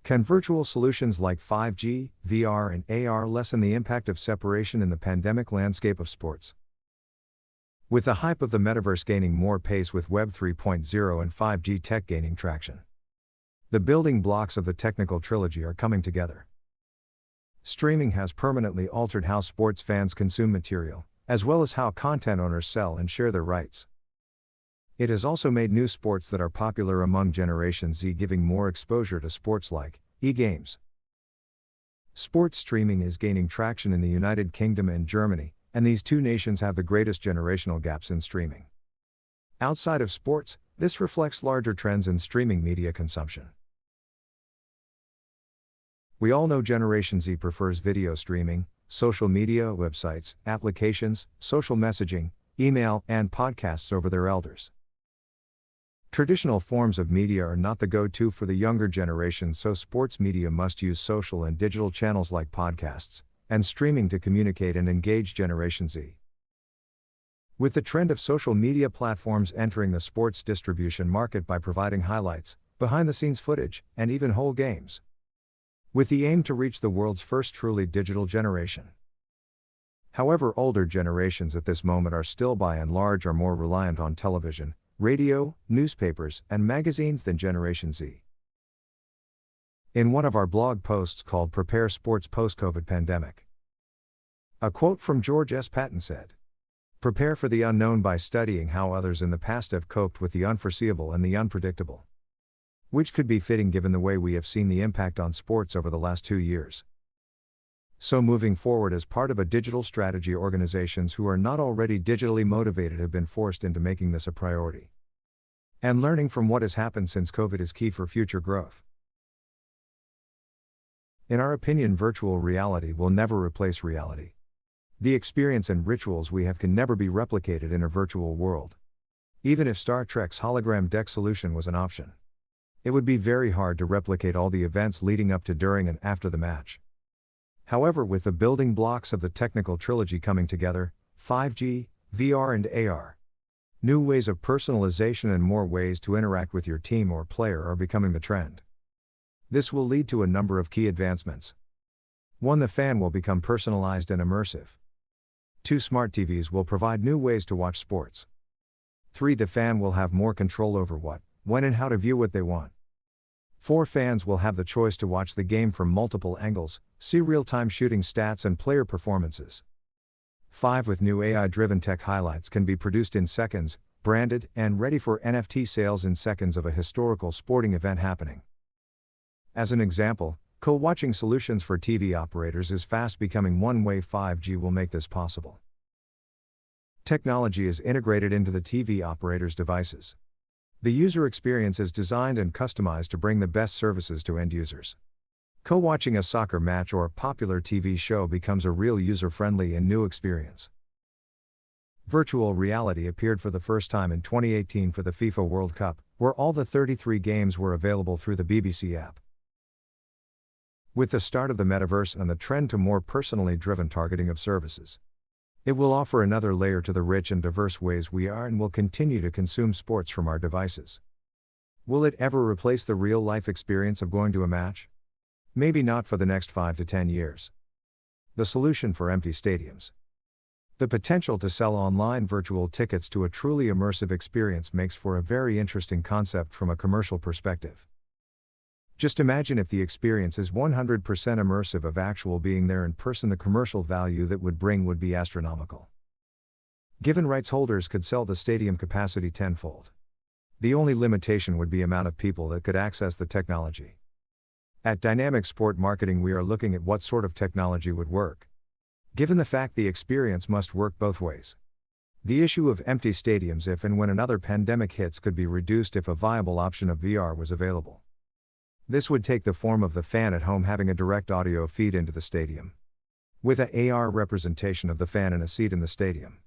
Can virtual solutions like 5G, VR, and AR lessen the impact of separation in the pandemic landscape of sports? With the hype of the metaverse gaining more pace with Web 3.0 and 5G tech gaining traction, the building blocks of the technical trilogy are coming together. Streaming has permanently altered how sports fans consume material, as well as how content owners sell and share their rights. It has also made new sports that are popular among Generation Z giving more exposure to sports like e-games. Sports streaming is gaining traction in the United Kingdom and Germany, and these two nations have the greatest generational gaps in streaming. Outside of sports, this reflects larger trends in streaming media consumption. We all know Generation Z prefers video streaming, social media, websites, applications, social messaging, email, and podcasts over their elders. Traditional forms of media are not the go-to for the younger generation, so sports media must use social and digital channels like podcasts and streaming to communicate and engage Generation Z. With the trend of social media platforms entering the sports distribution market by providing highlights, behind-the-scenes footage, and even whole games, with the aim to reach the world's first truly digital generation. However, older generations at this moment are still by and large more reliant on television, radio, newspapers, and magazines than Generation Z. In one of our blog posts called Prepare Sports Post-COVID Pandemic, a quote from George S. Patton said, "Prepare for the unknown by studying how others in the past have coped with the unforeseeable and the unpredictable." Which could be fitting given the way we have seen the impact on sports over the last 2 years. So moving forward, as part of a digital strategy, organizations who are not already digitally motivated have been forced into making this a priority. And learning from what has happened since COVID is key for future growth. In our opinion, virtual reality will never replace reality. The experience and rituals we have can never be replicated in a virtual world. Even if Star Trek's hologram deck solution was an option, it would be very hard to replicate all the events leading up to, during, and after the match. However, with the building blocks of the technical trilogy coming together, 5G, VR, and AR, new ways of personalization and more ways to interact with your team or player are becoming the trend. This will lead to a number of key advancements. 1. The fan will become personalized and immersive. 2. Smart TVs will provide new ways to watch sports. 3. The fan will have more control over what, when, and how to view what they want. 4. Fans will have the choice to watch the game from multiple angles, see real-time shooting stats and player performances. 5. With new AI-driven tech, highlights can be produced in seconds, branded, and ready for NFT sales in seconds of a historical sporting event happening. As an example, co-watching solutions for TV operators is fast becoming one way. 5G will make this possible. Technology is integrated into the TV operators' devices. The user experience is designed and customized to bring the best services to end users. Co-watching a soccer match or a popular TV show becomes a real user-friendly and new experience. Virtual reality appeared for the first time in 2018 for the FIFA World Cup, where all the 33 games were available through the BBC app. With the start of the metaverse and the trend to more personally driven targeting of services, it will offer another layer to the rich and diverse ways we are and will continue to consume sports from our devices. Will it ever replace the real-life experience of going to a match? Maybe not for the next 5 to 10 years. The solution for empty stadiums. The potential to sell online virtual tickets to a truly immersive experience makes for a very interesting concept from a commercial perspective. Just imagine if the experience is 100% immersive of actual being there in person. The commercial value that would bring would be astronomical. Given rights holders could sell the stadium capacity tenfold. The only limitation would be amount of people that could access the technology. At Dynamic Sport Marketing, we are looking at what sort of technology would work, given the fact the experience must work both ways. The issue of empty stadiums if and when another pandemic hits could be reduced if a viable option of VR was available. This would take the form of the fan at home having a direct audio feed into the stadium, with a AR representation of the fan in a seat in the stadium.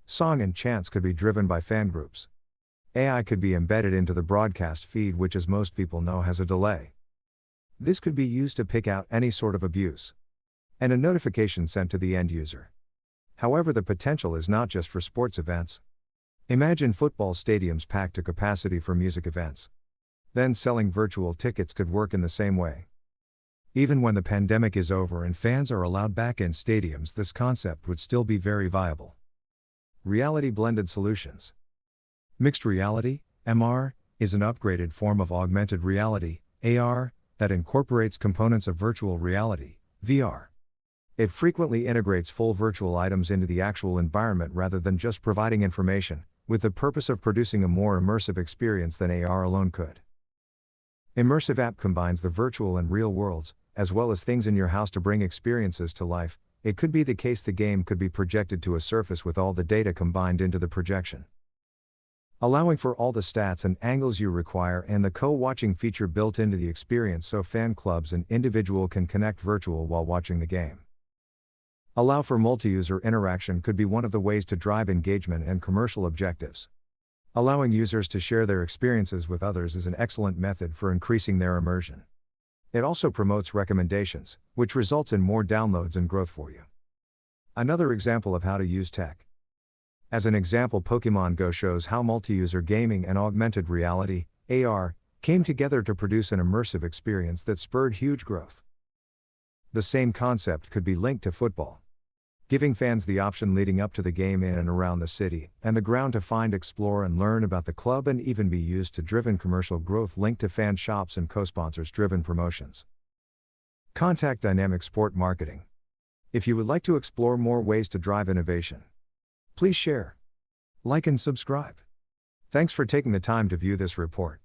Song and chants could be driven by fan groups. AI could be embedded into the broadcast feed, which, as most people know, has a delay. This could be used to pick out any sort of abuse, and a notification sent to the end user. However, the potential is not just for sports events. Imagine football stadiums packed to capacity for music events. Then selling virtual tickets could work in the same way. Even when the pandemic is over and fans are allowed back in stadiums, this concept would still be very viable. Reality blended solutions. Mixed reality, MR, is an upgraded form of augmented reality, AR, that incorporates components of virtual reality, VR. It frequently integrates full virtual items into the actual environment rather than just providing information, with the purpose of producing a more immersive experience than AR alone could. Immersive app combines the virtual and real worlds, as well as things in your house to bring experiences to life. It could be the case the game could be projected to a surface with all the data combined into the projection, allowing for all the stats and angles you require, and the co-watching feature built into the experience so fan clubs and individual can connect virtual while watching the game. Allow for multi-user interaction could be one of the ways to drive engagement and commercial objectives. Allowing users to share their experiences with others is an excellent method for increasing their immersion. It also promotes recommendations, which results in more downloads and growth for you. Another example of how to use tech. As an example, Pokémon Go shows how multi-user gaming and augmented reality, AR, came together to produce an immersive experience that spurred huge growth. The same concept could be linked to football, giving fans the option leading up to the game in and around the city and the ground to find, explore, and learn about the club, and even be used to driven commercial growth linked to fan shops and co-sponsors driven promotions. Contact Dynamic Sport Marketing. If you would like to explore more ways to drive innovation, please share, like, and subscribe. Thanks for taking the time to view this report.